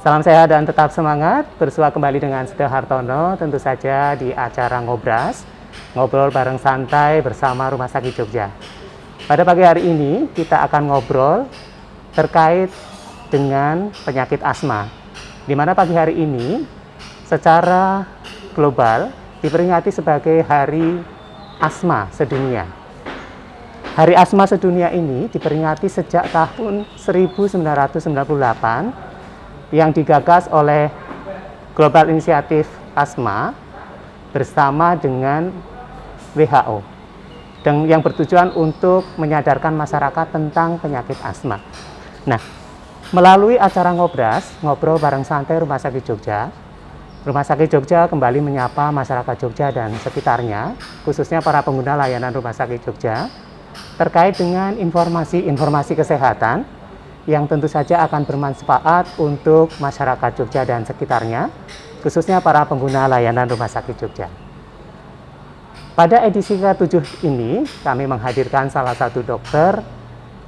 Salam sehat dan tetap semangat. Bersua kembali dengan Seda Hartono, tentu saja di acara Ngobras, ngobrol bareng santai bersama Rumah Sakit Jogja. Pada pagi hari ini kita akan ngobrol terkait dengan penyakit asma. Di mana pagi hari ini secara global diperingati sebagai Hari Asma Sedunia. Hari Asma Sedunia ini diperingati sejak tahun 1998 yang digagas oleh Global Initiative Asma bersama dengan WHO dan yang bertujuan untuk menyadarkan masyarakat tentang penyakit asma. Nah, melalui acara Ngobras, ngobrol bareng santai Rumah Sakit Jogja, Rumah Sakit Jogja kembali menyapa masyarakat Jogja dan sekitarnya, khususnya para pengguna layanan Rumah Sakit Jogja, terkait dengan informasi kesehatan yang tentu saja akan bermanfaat untuk masyarakat Jogja dan sekitarnya, khususnya para pengguna layanan Rumah Sakit Jogja. Pada edisi ke-7 ini, kami menghadirkan salah satu dokter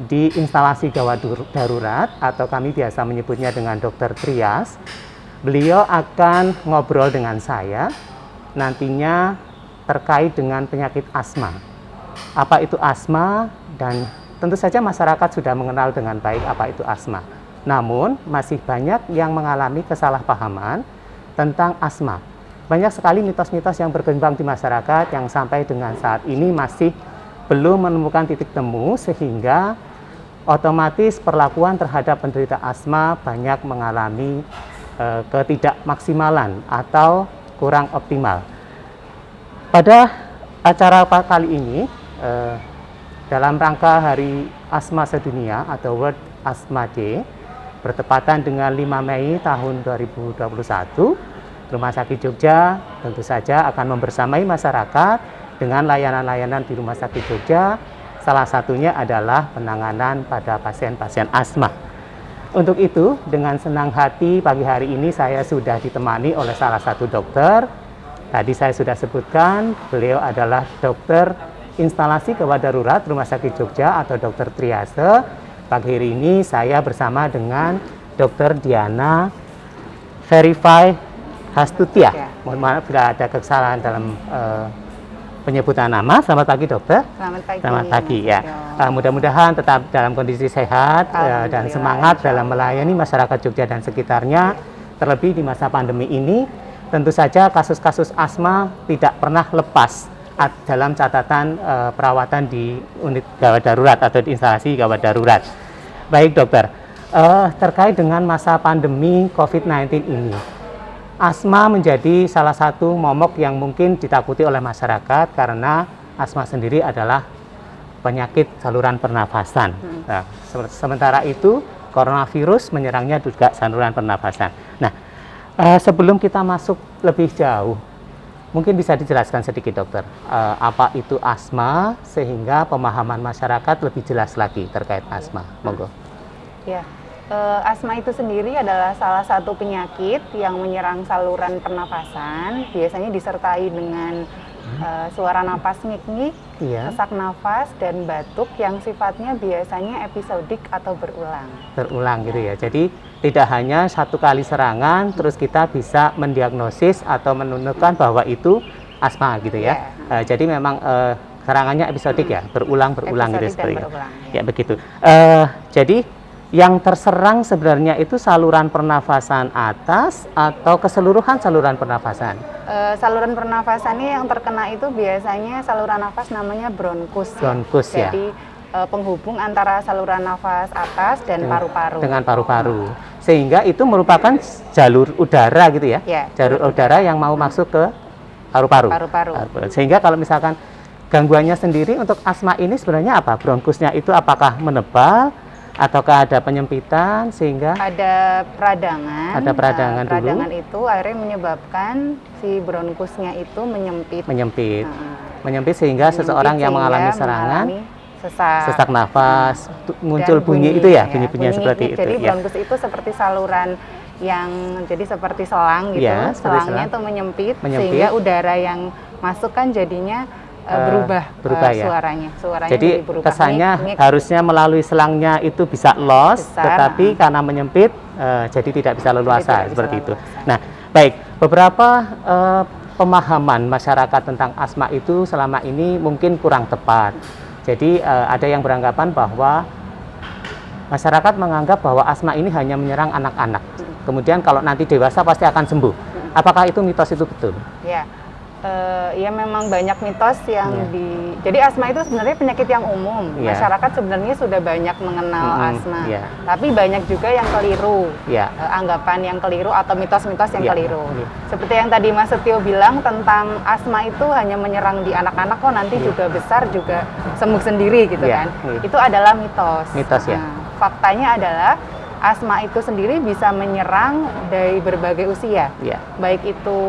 di instalasi gawat darurat, atau kami biasa menyebutnya dengan dokter trias. Beliau akan ngobrol dengan saya nantinya terkait dengan penyakit asma. Apa itu asma, dan tentu saja masyarakat sudah mengenal dengan baik apa itu asma. Namun, masih banyak yang mengalami kesalahpahaman tentang asma. Banyak sekali mitos-mitos yang berkembang di masyarakat yang sampai dengan saat ini masih belum menemukan titik temu, sehingga otomatis perlakuan terhadap penderita asma banyak mengalami ketidakmaksimalan atau kurang optimal. Pada acara kali ini, dalam rangka Hari Asma Sedunia atau World Asthma Day, bertepatan dengan 5 Mei tahun 2021, Rumah Sakit Jogja tentu saja akan membersamai masyarakat dengan layanan-layanan di Rumah Sakit Jogja. Salah satunya adalah penanganan pada pasien-pasien asma. Untuk itu, dengan senang hati pagi hari ini saya sudah ditemani oleh salah satu dokter. Tadi saya sudah sebutkan, beliau adalah dokter instalasi gawat darurat Rumah Sakit Jogja atau dokter triase. Pagi hari ini saya bersama dengan dokter Diana Verify Hastutia. Mohon maaf bila ada kesalahan dalam penyebutan nama. Selamat pagi dokter. Selamat pagi. Selamat pagi ya. Mudah-mudahan tetap dalam kondisi sehat dan semangat dalam melayani masyarakat Jogja dan sekitarnya. Terlebih di masa pandemi ini, tentu saja kasus-kasus asma tidak pernah lepas dalam catatan perawatan di unit gawat darurat atau di instalasi gawat darurat. Baik dokter, terkait dengan masa pandemi COVID-19 ini, asma menjadi salah satu momok yang mungkin ditakuti oleh masyarakat karena asma sendiri adalah penyakit saluran pernafasan. Nah, sementara itu coronavirus menyerangnya juga saluran pernafasan. Nah, sebelum kita masuk lebih jauh, mungkin bisa dijelaskan sedikit dokter, apa itu asma sehingga pemahaman masyarakat lebih jelas lagi terkait asma. Monggo. Ya, asma itu sendiri adalah salah satu penyakit yang menyerang saluran pernafasan, biasanya disertai dengan suara napas ngik-ngik, sesak nafas, dan batuk yang sifatnya biasanya episodik atau berulang. Berulang gitu ya, jadi tidak hanya satu kali serangan, terus kita bisa mendiagnosis atau menentukan bahwa itu asma gitu ya. Jadi memang serangannya episodik ya, berulang gitu seperti itu. Ya begitu. Jadi yang terserang sebenarnya itu saluran pernafasan atas atau keseluruhan saluran pernafasan? Saluran pernafasan ini yang terkena itu biasanya saluran nafas namanya bronkus. Bronkus ya. Jadi penghubung antara saluran nafas atas dan paru-paru. Dengan paru-paru. Sehingga itu merupakan jalur udara gitu ya? Ya, jalur udara yang mau masuk ke paru-paru. Sehingga kalau misalkan gangguannya sendiri untuk asma ini sebenarnya apa? Bronkusnya itu apakah menebal ataukah ada penyempitan sehingga ada peradangan? Ada peradangan dulu. Peradangan itu akhirnya menyebabkan si bronkusnya itu menyempit. Menyempit sehingga seseorang yang mengalami serangan sesak nafas, muncul bunyi itu ya, bunyi-bunyi seperti itu. Jadi bronkus itu seperti saluran yang jadi seperti selang gitu, selangnya itu menyempit sehingga udara yang masuk kan jadinya berubah ya. Suaranya Jadi berubah. kesannya harusnya melalui selangnya itu bisa los, tetapi karena menyempit jadi tidak bisa leluasa seperti itu. Nah, baik, beberapa pemahaman masyarakat tentang asma itu selama ini mungkin kurang tepat. Jadi ada yang beranggapan bahwa masyarakat menganggap bahwa asma ini hanya menyerang anak-anak. Kemudian kalau nanti dewasa pasti akan sembuh. Apakah itu mitos itu betul? Ya, ya memang banyak mitos yang Jadi asma itu sebenarnya penyakit yang umum. Masyarakat sebenarnya sudah banyak mengenal asma. Tapi banyak juga yang keliru. Anggapan yang keliru atau mitos-mitos yang keliru. Seperti yang tadi Mas Setio bilang tentang asma itu hanya menyerang di anak-anak, kok nanti juga besar juga sembuh sendiri gitu kan. Itu adalah mitos. Mitos ya. Faktanya adalah asma itu sendiri bisa menyerang dari berbagai usia, baik itu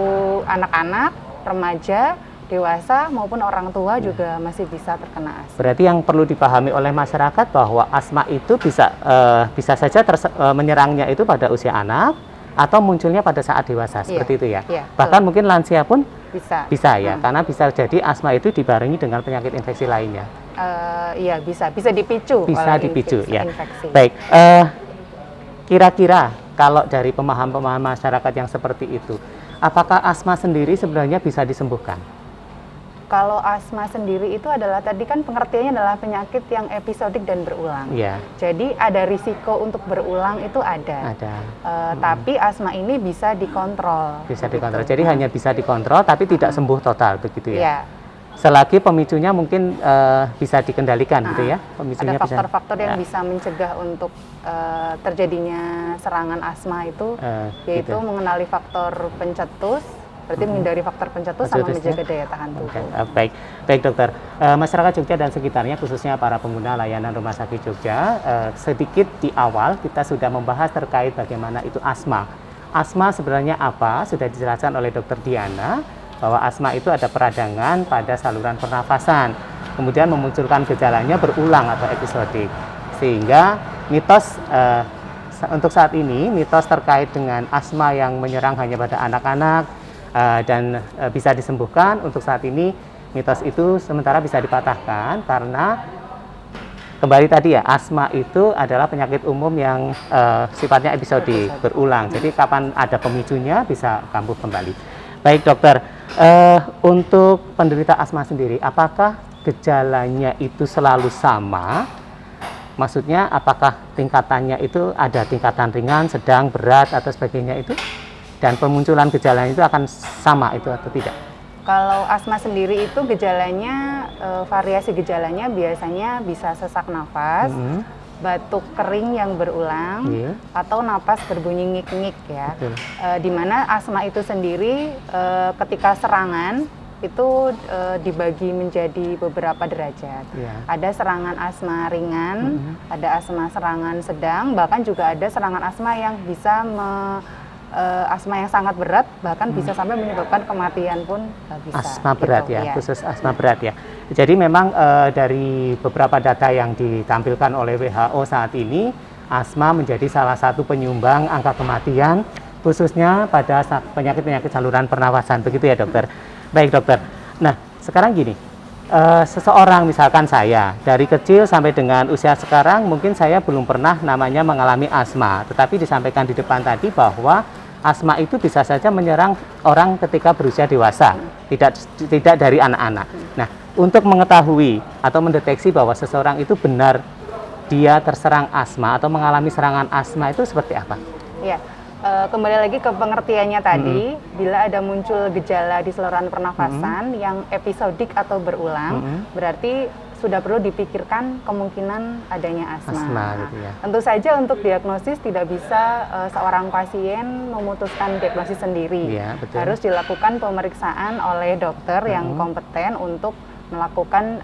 anak-anak, remaja, dewasa maupun orang tua juga masih bisa terkena asma. Berarti yang perlu dipahami oleh masyarakat bahwa asma itu bisa saja menyerangnya itu pada usia anak atau munculnya pada saat dewasa, seperti itu ya. Bahkan mungkin lansia pun bisa ya, karena bisa jadi asma itu dibarengi dengan penyakit infeksi lainnya. Iya bisa dipicu. Bisa dipicu ya. Infeksi. Baik, kira-kira kalau dari pemahaman masyarakat yang seperti itu, apakah asma sendiri sebenarnya bisa disembuhkan? Kalau asma sendiri itu adalah tadi kan pengertiannya adalah penyakit yang episodik dan berulang. Jadi ada risiko untuk berulang itu ada. Tapi asma ini bisa dikontrol. Bisa dikontrol. Jadi hanya bisa dikontrol tapi tidak sembuh total begitu ya. Selagi pemicunya mungkin bisa dikendalikan gitu ya. Pemicunya ada faktor-faktor yang bisa mencegah untuk terjadinya serangan asma itu, yaitu mengenali faktor pencetus, berarti menghindari faktor pencetus sama menjaga daya tahan tubuh. Baik dokter, masyarakat Jogja dan sekitarnya khususnya para pengguna layanan Rumah Sakit Jogja, sedikit di awal kita sudah membahas terkait bagaimana itu asma. Asma sebenarnya apa? Sudah dijelaskan oleh Dokter Diana bahwa asma itu ada peradangan pada saluran pernafasan, kemudian memunculkan gejalanya berulang atau episodik, sehingga mitos untuk saat ini mitos terkait dengan asma yang menyerang hanya pada anak-anak dan bisa disembuhkan, untuk saat ini mitos itu sementara bisa dipatahkan karena kembali tadi ya, asma itu adalah penyakit umum yang sifatnya episodik, berulang. Jadi kapan ada pemicunya bisa kambuh kembali. Baik dokter, untuk penderita asma sendiri, apakah gejalanya itu selalu sama? Maksudnya apakah tingkatannya itu ada tingkatan ringan, sedang, berat, atau sebagainya itu? Dan pemunculan gejalanya itu akan sama itu atau tidak? Kalau asma sendiri itu gejalanya, variasi gejalanya biasanya bisa sesak nafas, batuk kering yang berulang, atau napas berbunyi ngik-ngik ya. Di mana asma itu sendiri ketika serangan itu dibagi menjadi beberapa derajat. Ada serangan asma ringan, ada asma serangan sedang, bahkan juga ada serangan asma yang bisa asma yang sangat berat, bahkan bisa sampai menyebabkan kematian pun bisa. Asma berat gitu, ya, khusus asma berat ya. Jadi memang dari beberapa data yang ditampilkan oleh WHO saat ini, asma menjadi salah satu penyumbang angka kematian, khususnya pada penyakit-penyakit saluran pernafasan, begitu ya dokter? Baik dokter, nah sekarang gini, seseorang misalkan saya, dari kecil sampai dengan usia sekarang, mungkin saya belum pernah namanya mengalami asma, tetapi disampaikan di depan tadi bahwa asma itu bisa saja menyerang orang ketika berusia dewasa, tidak dari anak-anak. Nah, untuk mengetahui atau mendeteksi bahwa seseorang itu benar dia terserang asma atau mengalami serangan asma itu seperti apa? Ya, kembali lagi ke pengertiannya tadi, bila ada muncul gejala di saluran pernafasan yang episodik atau berulang, berarti sudah perlu dipikirkan kemungkinan adanya asma. Gitu ya. Tentu saja untuk diagnosis tidak bisa seorang pasien memutuskan diagnosis sendiri. Harus dilakukan pemeriksaan oleh dokter yang kompeten untuk melakukan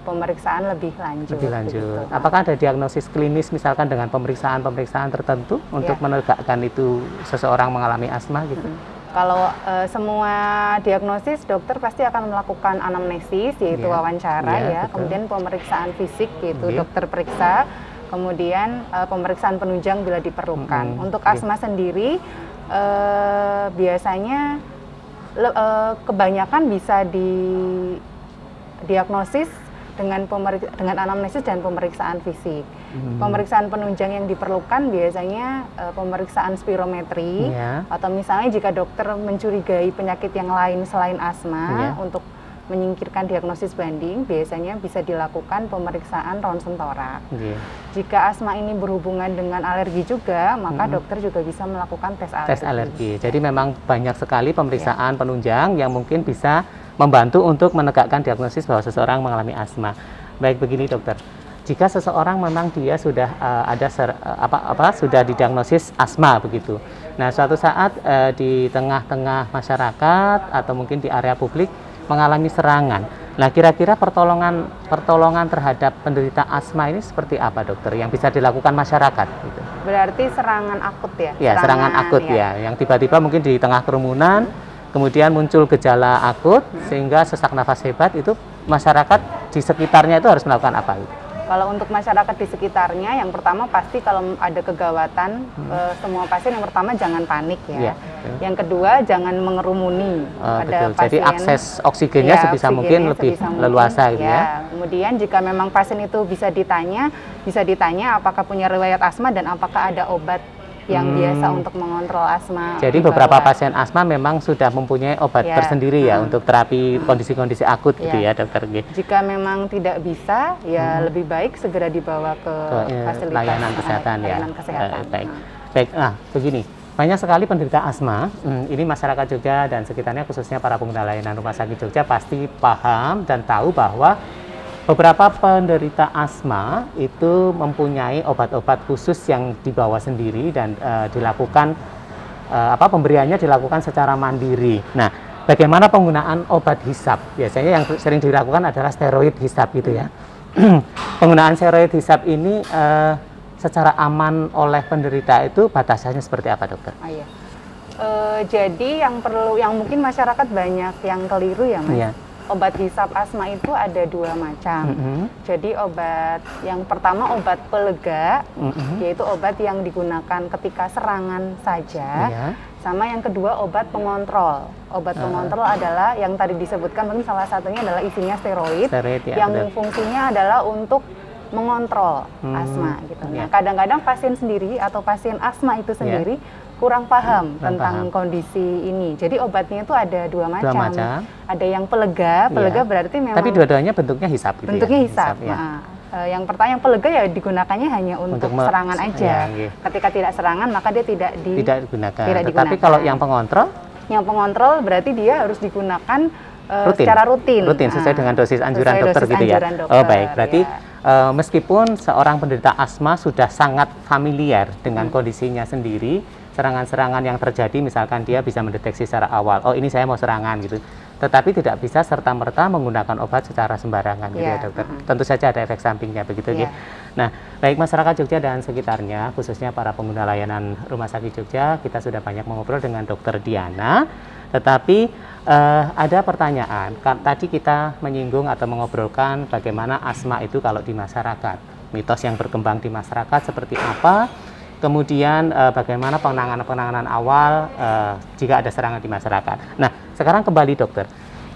pemeriksaan lebih lanjut. Gitu. Apakah ada diagnosis klinis misalkan dengan pemeriksaan tertentu untuk menegakkan itu seseorang mengalami asma gitu? Kalau semua diagnosis, dokter pasti akan melakukan anamnesis, yaitu wawancara kemudian pemeriksaan fisik, yaitu dokter periksa, kemudian pemeriksaan penunjang bila diperlukan. Untuk asma sendiri, biasanya kebanyakan bisa diagnosis dengan anamnesis dan pemeriksaan fisik. Pemeriksaan penunjang yang diperlukan biasanya pemeriksaan spirometri, atau misalnya jika dokter mencurigai penyakit yang lain selain asma, untuk menyingkirkan diagnosis banding, biasanya bisa dilakukan pemeriksaan ronsen torak. Jika asma ini berhubungan dengan alergi juga, maka dokter juga bisa melakukan tes alergi. Jadi memang banyak sekali pemeriksaan penunjang yang mungkin bisa membantu untuk menegakkan diagnosis bahwa seseorang mengalami asma. Baik, begini dokter, jika seseorang memang dia sudah sudah didiagnosis asma begitu. Nah, suatu saat di tengah-tengah masyarakat atau mungkin di area publik mengalami serangan. Nah, kira-kira pertolongan terhadap penderita asma ini seperti apa, dokter, yang bisa dilakukan masyarakat? Gitu. Berarti serangan akut ya? Ya, serangan akut ya, yang tiba-tiba mungkin di tengah kerumunan, kemudian muncul gejala akut, sehingga sesak nafas hebat, itu masyarakat di sekitarnya itu harus melakukan apa? Gitu? Kalau untuk masyarakat di sekitarnya, yang pertama pasti kalau ada kegawatan, semua pasien yang pertama jangan panik ya. Yang kedua jangan mengerumuni. Ada betul. pasien, jadi akses oksigennya sebisa mungkin lebih leluasa gitu ya. Kemudian jika memang pasien itu bisa ditanya apakah punya riwayat asma dan apakah ada obat yang biasa untuk mengontrol asma. Jadi beberapa pasien asma memang sudah mempunyai obat tersendiri ya untuk terapi kondisi-kondisi akut gitu ya, dokter. Jika memang tidak bisa, ya lebih baik segera dibawa ke fasilitas layanan kesehatan layanan kesehatan. Baik. Begini, banyak sekali penderita asma. Ini masyarakat juga dan sekitarnya, khususnya para pengguna layanan Rumah Sakit Jogja pasti paham dan tahu bahwa beberapa penderita asma itu mempunyai obat-obat khusus yang dibawa sendiri dan dilakukan pemberiannya dilakukan secara mandiri. Nah, bagaimana penggunaan obat hisap? Biasanya yang sering dilakukan adalah steroid hisap gitu ya. Penggunaan steroid hisap ini secara aman oleh penderita itu batasannya seperti apa, dokter? Jadi yang mungkin masyarakat banyak yang keliru ya, Mas. Obat hisap asma itu ada dua macam. Jadi obat yang pertama obat pelega, yaitu obat yang digunakan ketika serangan saja. Sama yang kedua obat pengontrol. Obat pengontrol adalah yang tadi disebutkan, mungkin salah satunya adalah isinya steroid yang fungsinya adalah untuk mengontrol asma gitu. Nah, kadang-kadang pasien sendiri atau pasien asma itu sendiri kurang paham tentang kondisi ini. Jadi obatnya itu ada dua macam. Ada yang pelega, berarti memang. Tapi dua-duanya bentuknya hisap gitu. Bentuknya hisap. Yang pertama yang pelega ya digunakannya hanya untuk serangan aja. Ketika tidak serangan maka dia tidak digunakan. Tapi kalau yang pengontrol? Yang pengontrol berarti dia harus digunakan secara rutin. Sesuai dengan dosis anjuran dokter gitu ya. Baik. Berarti meskipun seorang penderita asma sudah sangat familiar dengan kondisinya sendiri, serangan-serangan yang terjadi, misalkan dia bisa mendeteksi secara awal, oh ini saya mau serangan gitu, tetapi tidak bisa serta-merta menggunakan obat secara sembarangan gitu ya, dokter. Tentu saja ada efek sampingnya begitu ya. Nah, baik masyarakat Jogja dan sekitarnya, khususnya para pengguna layanan Rumah Sakit Jogja, kita sudah banyak mengobrol dengan dokter Diana, tetapi ada pertanyaan. Tadi kita menyinggung atau mengobrolkan bagaimana asma itu kalau di masyarakat, mitos yang berkembang di masyarakat seperti apa, kemudian bagaimana penanganan awal jika ada serangan di masyarakat. Nah, sekarang kembali dokter,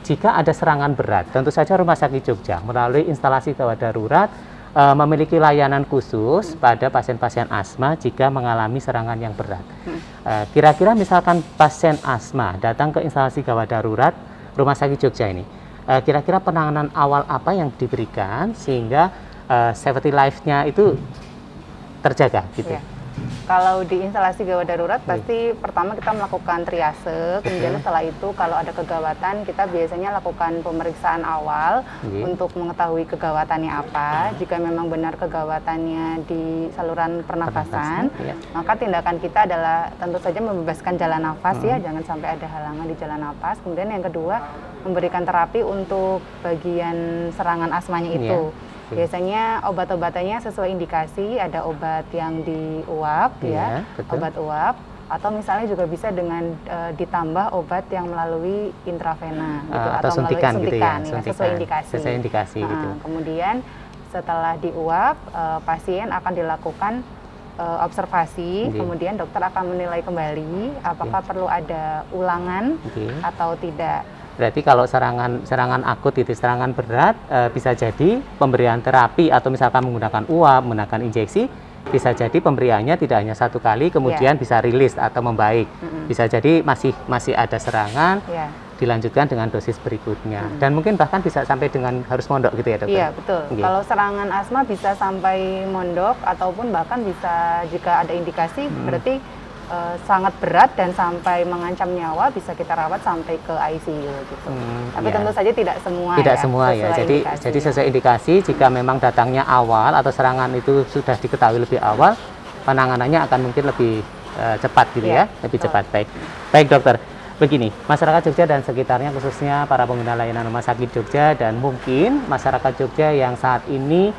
jika ada serangan berat, tentu saja Rumah Sakit Jogja melalui instalasi gawat darurat memiliki layanan khusus pada pasien-pasien asma jika mengalami serangan yang berat. Kira-kira misalkan pasien asma datang ke instalasi gawat darurat Rumah Sakit Jogja ini, kira-kira penanganan awal apa yang diberikan sehingga safety life-nya itu terjaga gitu? Kalau di instalasi gawat darurat pasti pertama kita melakukan triase, kemudian setelah itu kalau ada kegawatan kita biasanya lakukan pemeriksaan awal untuk mengetahui kegawatannya apa. Jika memang benar kegawatannya di saluran pernafasan, maka tindakan kita adalah tentu saja membebaskan jalan nafas ya, jangan sampai ada halangan di jalan nafas. Kemudian yang kedua memberikan terapi untuk bagian serangan asmanya itu. Biasanya obat-obatannya sesuai indikasi, ada obat yang diuap obat uap, atau misalnya juga bisa dengan ditambah obat yang melalui intravena gitu, atau suntikan melalui suntikan, gitu ya, sesuai indikasi. Gitu. Kemudian setelah diuap, pasien akan dilakukan observasi, kemudian dokter akan menilai kembali apakah perlu ada ulangan atau tidak. Berarti kalau serangan akut itu serangan berat, bisa jadi pemberian terapi atau misalkan menggunakan uap, menggunakan injeksi, bisa jadi pemberiannya tidak hanya 1 kali, kemudian bisa rilis atau membaik. Bisa jadi masih ada serangan, dilanjutkan dengan dosis berikutnya. Dan mungkin bahkan bisa sampai dengan harus mondok gitu ya, dokter? Iya, betul. Kalau serangan asma bisa sampai mondok, ataupun bahkan bisa jika ada indikasi, berarti sangat berat dan sampai mengancam nyawa, bisa kita rawat sampai ke ICU gitu. Tapi tentu saja tidak semua. Tidak semua ya. Jadi sesuai indikasi, jika memang datangnya awal atau serangan itu sudah diketahui lebih awal, penanganannya akan mungkin lebih cepat gitu ya, lebih cepat. Baik dokter. Begini, masyarakat Jogja dan sekitarnya, khususnya para pengguna layanan Rumah Sakit Jogja dan mungkin masyarakat Jogja yang saat ini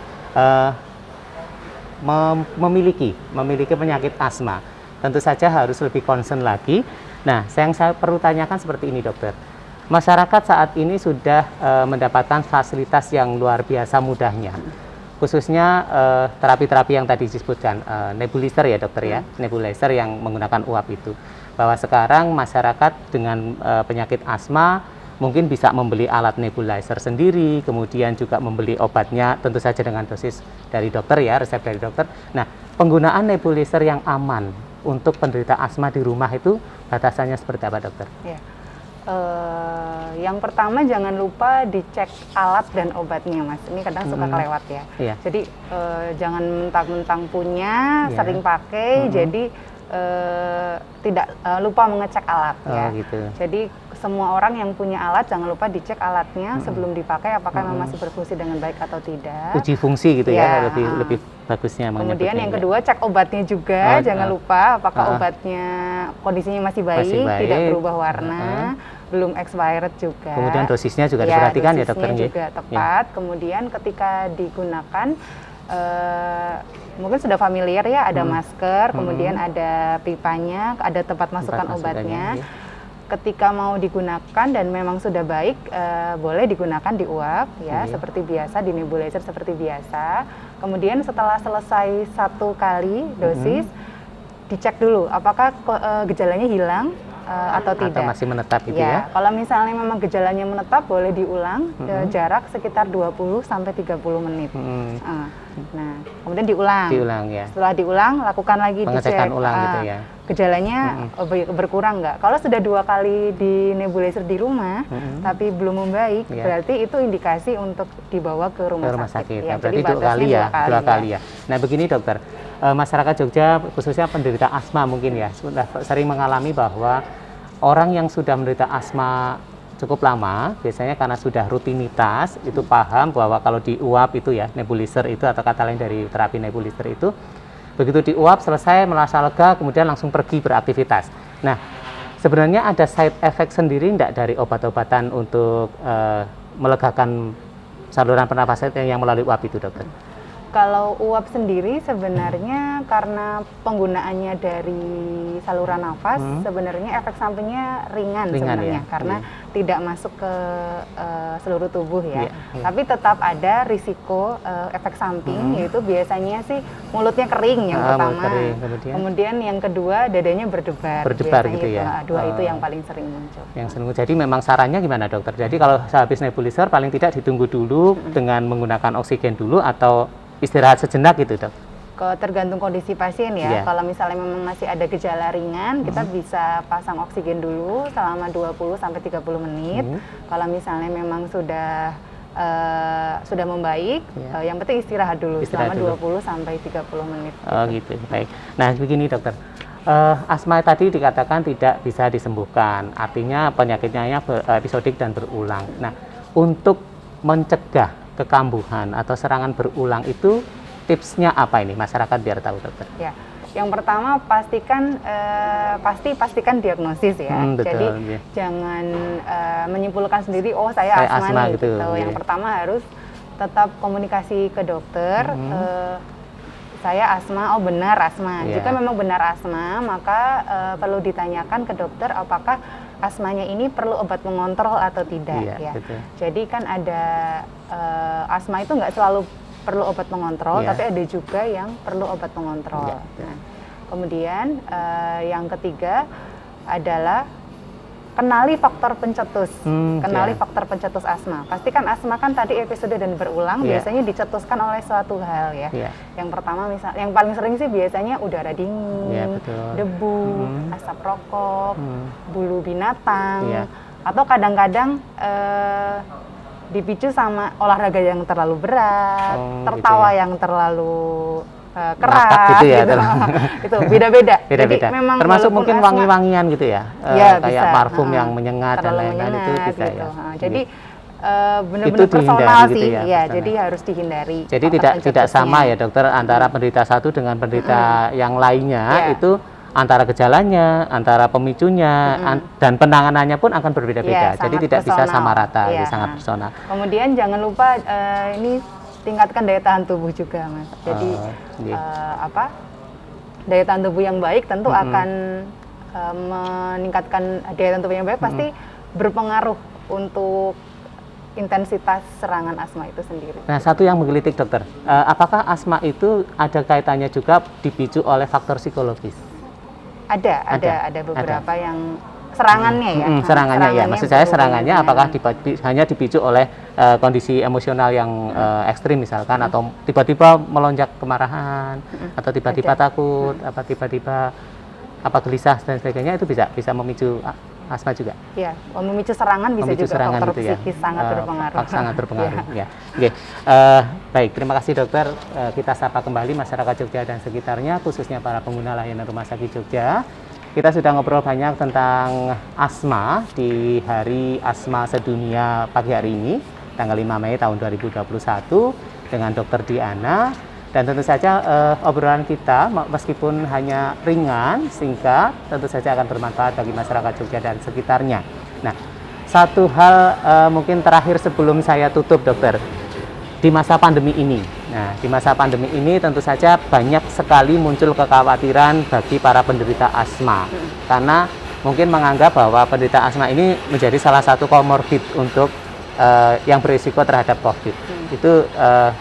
memiliki penyakit asma, tentu saja harus lebih concern lagi. Nah, yang saya perlu tanyakan seperti ini, dokter. Masyarakat saat ini sudah mendapatkan fasilitas yang luar biasa mudahnya, khususnya terapi-terapi yang tadi disebutkan, nebulizer ya dokter ya, nebulizer yang menggunakan uap itu. Bahwa sekarang masyarakat dengan penyakit asma mungkin bisa membeli alat nebulizer sendiri, kemudian juga membeli obatnya tentu saja dengan dosis dari dokter ya, resep dari dokter. Nah, penggunaan nebulizer yang aman untuk penderita asma di rumah itu batasannya seperti apa, dokter? Ya. Yang pertama, jangan lupa dicek alat dan obatnya, Mas. Ini kadang suka kelewat ya. Iya. Jadi jangan mentang-mentang punya, sering pakai, jadi tidak lupa mengecek alat ya. Gitu. Jadi semua orang yang punya alat jangan lupa dicek alatnya sebelum dipakai, apakah memang masih berfungsi dengan baik atau tidak. Uji fungsi gitu ya, lebih bagusnya. Kemudian yang kedua, cek obatnya juga, jangan lupa apakah obatnya kondisinya masih baik, tidak berubah warna, belum expired juga. Kemudian dosisnya juga diperhatikan ya, dokter. Dosisnya juga tepat. Kemudian ketika digunakan, mungkin sudah familiar ya, ada masker, kemudian ada pipanya, ada tempat masukkan obatnya. Ketika mau digunakan dan memang sudah baik, boleh digunakan di uap ya, seperti biasa, di nebulizer seperti biasa. Kemudian setelah selesai 1 kali dosis, dicek dulu apakah gejalanya hilang atau tidak. Atau masih menetap gitu ya. Kalau misalnya memang gejalanya menetap, boleh diulang jarak sekitar 20-30 menit. Nah, kemudian diulang ya. Setelah diulang, lakukan lagi pengecekan ulang gitu ya. Gejalanya berkurang nggak? Kalau sudah 2 kali di nebulizer di rumah, tapi belum membaik, berarti itu indikasi untuk dibawa ke rumah sakit. Ya, berarti jadi 2 kali ya. Nah, begini dokter, masyarakat Jogja khususnya penderita asma mungkin ya sudah sering mengalami bahwa orang yang sudah menderita asma cukup lama, biasanya karena sudah rutinitas, itu paham bahwa kalau diuap itu ya, nebulizer itu atau kata lain dari terapi nebulizer itu, begitu diuap selesai merasa lega, kemudian langsung pergi beraktivitas. Nah, sebenarnya ada side effect sendiri enggak dari obat-obatan untuk melegakan saluran pernafasan yang melalui uap itu, dokter? Kalau uap sendiri sebenarnya karena penggunaannya dari saluran nafas, sebenarnya efek sampingnya ringan sebenarnya, karena tidak masuk ke seluruh tubuh ya. Tapi tetap ada risiko efek samping, yaitu biasanya sih mulutnya kering yang pertama. Kemudian yang kedua, dadanya berdebar. Berdebar gitu ya. Dua itu yang paling sering muncul. Jadi memang sarannya gimana, dokter? Jadi kalau habis nebulizer paling tidak ditunggu dulu dengan menggunakan oksigen dulu atau istirahat sejenak gitu, dok? Tergantung kondisi pasien ya. Kalau misalnya memang masih ada gejala ringan, kita bisa pasang oksigen dulu selama 20-30 menit. Kalau misalnya memang sudah membaik, yang penting istirahat dulu selama 20-30 menit. Oh gitu, baik. Nah begini dokter, asma tadi dikatakan tidak bisa disembuhkan, artinya penyakitnya episodik dan berulang. Nah, untuk mencegah kekambuhan atau serangan berulang itu tipsnya apa ini, masyarakat biar tahu, dokter? Ya, yang pertama pastikan diagnosis ya. Betul, jadi jangan menyimpulkan sendiri, oh saya asma nih gitu. Yang pertama harus tetap komunikasi ke dokter. Saya asma, oh benar asma. Jika memang benar asma, maka perlu ditanyakan ke dokter apakah asmanya ini perlu obat mengontrol atau tidak ya. Jadi kan ada asma itu nggak selalu perlu obat mengontrol, tapi ada juga yang perlu obat mengontrol. Nah, kemudian yang ketiga adalah kenali faktor pencetus. Kenali Iya. faktor pencetus asma. Pastikan asma kan tadi episode dan berulang, Iya. biasanya dicetuskan oleh suatu hal ya. Iya. Yang pertama yang paling sering sih biasanya udara dingin, Iya, betul. debu, asap rokok, Hmm. bulu binatang, Iya. atau kadang-kadang dipicu sama olahraga yang terlalu berat, Oh, tertawa gitu ya. yang terlalu Ngakak keras gitu ya, itu beda-beda. Beda-beda. Jadi memang Termasuk walaupun mungkin asma- wangi-wangian gitu ya, Ya, kayak bisa. parfum yang menyengat dan Terlalu lain-lain itu menyengat bisa gitu. ya. Jadi Itu benar-benar dihindari personal gitu sih, ya, ya. personal. Jadi harus dihindari. Jadi faktor tidak pencetusnya. sama ya dokter antara penderita satu dengan penderita yang lainnya Iya. itu antara gejalanya, antara pemicunya dan penanganannya pun akan berbeda-beda. Iya, Jadi sangat tidak bisa personal. sama rata, Iya. jadi sangat personal. Kemudian jangan lupa ini tingkatkan daya tahan tubuh juga, Mas. Jadi iya. daya tahan tubuh yang baik tentu akan meningkatkan daya tahan tubuh yang baik pasti berpengaruh untuk intensitas serangan asma itu sendiri. Nah, satu yang menggelitik dokter, apakah asma itu ada kaitannya juga dipicu oleh faktor psikologis? Ada beberapa yang serangannya ya. Serangannya ya, maksud saya berhubungan serangannya dengan- apakah hanya dipicu oleh kondisi emosional yang ekstrim misalkan, atau tiba-tiba melonjak kemarahan, atau tiba-tiba takut, apa tiba-tiba gelisah dan sebagainya, itu bisa memicu asma juga. Ya, memicu serangan bisa Memicu juga serangan faktor gitu ya. psikis sangat berpengaruh. Sangat berpengaruh. Ya. Ya. Oke. Baik, terima kasih dokter. Kita sapa kembali masyarakat Jogja dan sekitarnya, khususnya para pengguna layanan Rumah Sakit Jogja. Kita sudah ngobrol banyak tentang asma di Hari Asma Sedunia pagi hari ini, tanggal 5 Mei tahun 2021 dengan Dr. Diana. Dan tentu saja obrolan kita meskipun hanya ringan, singkat, tentu saja akan bermanfaat bagi masyarakat Jogja dan sekitarnya. Nah, satu hal mungkin terakhir sebelum saya tutup dokter, di masa pandemi ini. Nah, di masa pandemi ini tentu saja banyak sekali muncul kekhawatiran bagi para penderita asma. Karena mungkin menganggap bahwa penderita asma ini menjadi salah satu komorbid untuk yang berisiko terhadap COVID. Itu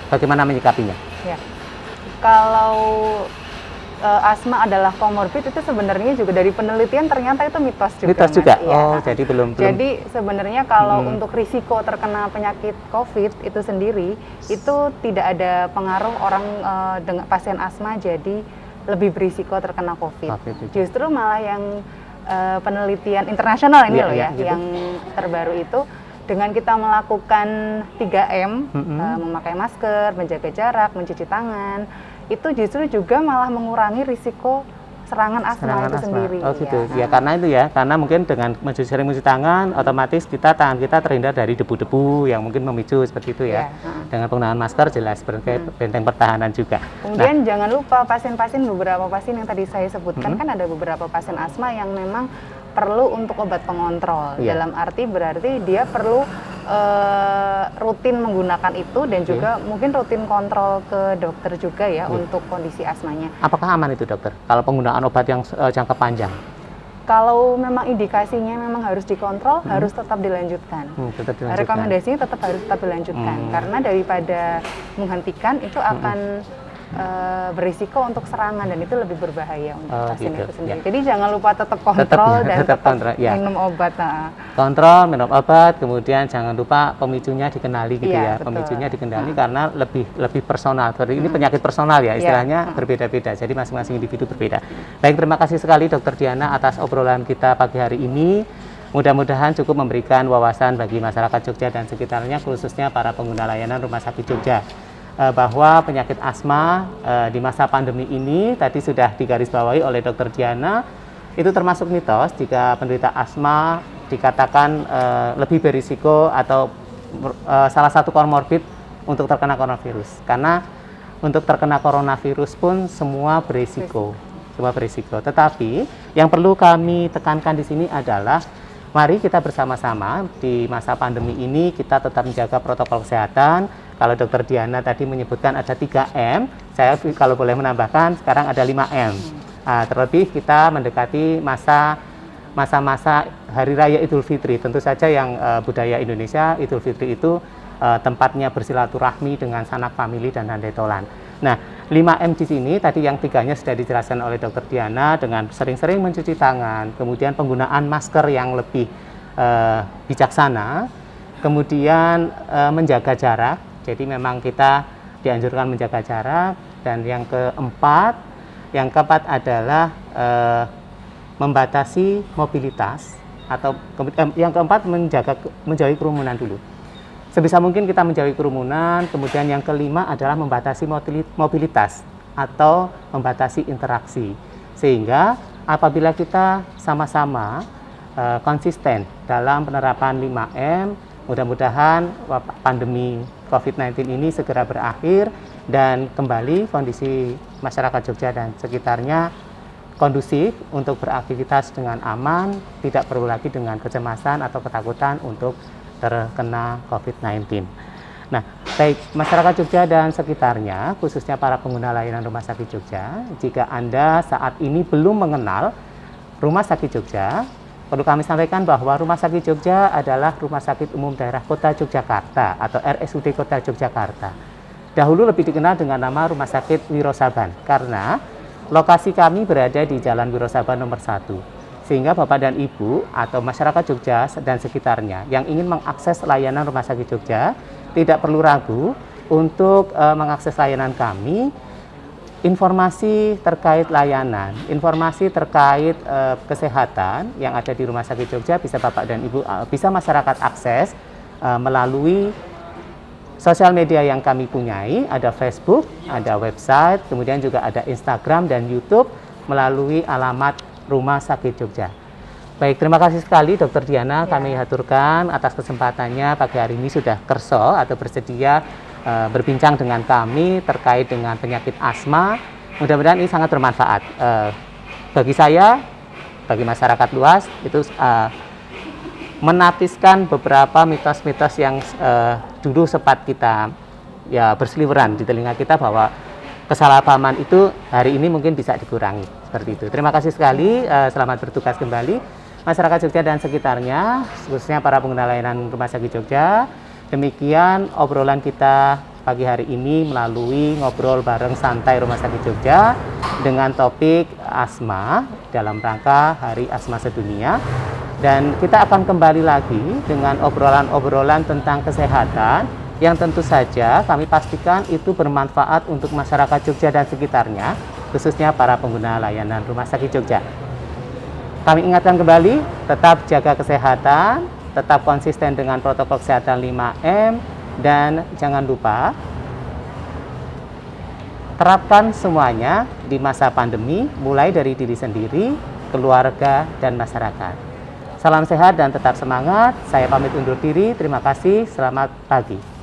bagaimana menyikapinya? Ya. Kalau asma adalah komorbid itu sebenarnya juga dari penelitian ternyata itu mitos juga. Mitos Mas. juga. Iya. Oh, jadi belum. Jadi sebenarnya kalau untuk risiko terkena penyakit COVID itu sendiri itu tidak ada pengaruh orang dengan pasien asma jadi lebih berisiko terkena COVID. Justru malah yang penelitian internasional ini loh ya, gitu. yang terbaru itu dengan kita melakukan 3M, memakai masker, menjaga jarak, mencuci tangan, itu justru juga malah mengurangi risiko serangan asma itu sendiri. Oh gitu. Ya, karena itu ya, karena mungkin dengan sering mencuci tangan, otomatis tangan kita terhindar dari debu-debu yang mungkin memicu seperti itu ya. Dengan penggunaan masker jelas sebagai benteng pertahanan juga. Kemudian jangan lupa beberapa pasien yang tadi saya sebutkan kan ada beberapa pasien asma yang memang perlu untuk obat pengontrol. Dalam arti berarti dia perlu rutin menggunakan itu dan juga mungkin rutin kontrol ke dokter juga ya untuk kondisi asmanya. Apakah aman itu dokter kalau penggunaan obat yang jangka panjang? Kalau memang indikasinya memang harus dikontrol, harus tetap dilanjutkan. Rekomendasinya harus tetap dilanjutkan karena daripada menghentikan itu akan berisiko untuk serangan dan itu lebih berbahaya untuk pasien itu sendiri. Jadi jangan lupa tetap kontrol dan tetap minum obat. Kontrol, minum obat, kemudian jangan lupa pemicunya dikenali gitu ya. Betul. Pemicunya dikenali karena lebih personal. Ini penyakit personal ya, istilahnya berbeda-beda. Jadi masing-masing individu berbeda. Baik, terima kasih sekali Dr. Diana atas obrolan kita pagi hari ini. Mudah-mudahan cukup memberikan wawasan bagi masyarakat Jogja dan sekitarnya, khususnya para pengguna layanan Rumah Sakit Jogja. Bahwa penyakit asma di masa pandemi ini tadi sudah digarisbawahi oleh Dr. Diana, itu termasuk mitos jika penderita asma dikatakan lebih berisiko atau salah satu komorbid untuk terkena coronavirus. Karena untuk terkena coronavirus pun semua berisiko. Tetapi yang perlu kami tekankan di sini adalah mari kita bersama-sama di masa pandemi ini kita tetap menjaga protokol kesehatan. Kalau Dr. Diana tadi menyebutkan ada 3M, saya kalau boleh menambahkan sekarang ada 5M. Terlebih kita mendekati masa-masa Hari Raya Idul Fitri. Tentu saja yang budaya Indonesia, Idul Fitri itu tempatnya bersilaturahmi dengan sanak famili dan handai tolan. Nah, 5M di sini tadi yang 3-nya sudah dijelaskan oleh Dr. Diana dengan sering-sering mencuci tangan, kemudian penggunaan masker yang lebih bijaksana, kemudian menjaga jarak. Jadi memang kita dianjurkan menjaga jarak. Dan yang keempat adalah membatasi mobilitas, atau yang keempat menjauhi kerumunan dulu. Sebisa mungkin kita menjauhi kerumunan. Kemudian yang kelima adalah membatasi mobilitas atau membatasi interaksi. Sehingga apabila kita sama-sama konsisten dalam penerapan 5M, mudah-mudahan pandemi COVID-19 ini segera berakhir dan kembali kondisi masyarakat Jogja dan sekitarnya kondusif untuk beraktivitas dengan aman, tidak perlu lagi dengan kecemasan atau ketakutan untuk terkena COVID-19. Nah, baik masyarakat Jogja dan sekitarnya, khususnya para pengguna layanan Rumah Sakit Jogja, jika Anda saat ini belum mengenal Rumah Sakit Jogja, perlu kami sampaikan bahwa Rumah Sakit Jogja adalah Rumah Sakit Umum Daerah Kota Yogyakarta atau RSUD Kota Yogyakarta. Dahulu lebih dikenal dengan nama Rumah Sakit Wiro Saban karena lokasi kami berada di Jalan Wiro Saban nomor 1. Sehingga Bapak dan Ibu atau masyarakat Jogja dan sekitarnya yang ingin mengakses layanan Rumah Sakit Jogja tidak perlu ragu untuk mengakses layanan kami. Informasi terkait layanan, informasi terkait kesehatan yang ada di Rumah Sakit Jogja bisa Bapak dan Ibu, bisa masyarakat akses melalui sosial media yang kami punyai. Ada Facebook, ada website, kemudian juga ada Instagram dan YouTube melalui alamat Rumah Sakit Jogja. Baik, terima kasih sekali Dr. Diana, kami haturkan atas kesempatannya pagi hari ini sudah kerso atau bersedia berbincang dengan kami terkait dengan penyakit asma. Mudah-mudahan ini sangat bermanfaat bagi saya, bagi masyarakat luas, itu menapiskan beberapa mitos-mitos yang dulu sempat kita berseliweran di telinga kita bahwa kesalahpahaman itu hari ini mungkin bisa dikurangi, seperti itu. Terima kasih sekali, selamat bertugas kembali masyarakat Jogja dan sekitarnya, khususnya para pengguna layanan Rumah Sakit Jogja. Demikian obrolan kita pagi hari ini melalui ngobrol bareng santai Rumah Sakit Jogja dengan topik asma dalam rangka Hari Asma Sedunia. Dan kita akan kembali lagi dengan obrolan-obrolan tentang kesehatan yang tentu saja kami pastikan itu bermanfaat untuk masyarakat Jogja dan sekitarnya, khususnya para pengguna layanan Rumah Sakit Jogja. Kami ingatkan kembali, tetap jaga kesehatan, tetap konsisten dengan protokol kesehatan 5M, dan jangan lupa terapkan semuanya di masa pandemi, mulai dari diri sendiri, keluarga, dan masyarakat. Salam sehat dan tetap semangat. Saya pamit undur diri. Terima kasih. Selamat pagi.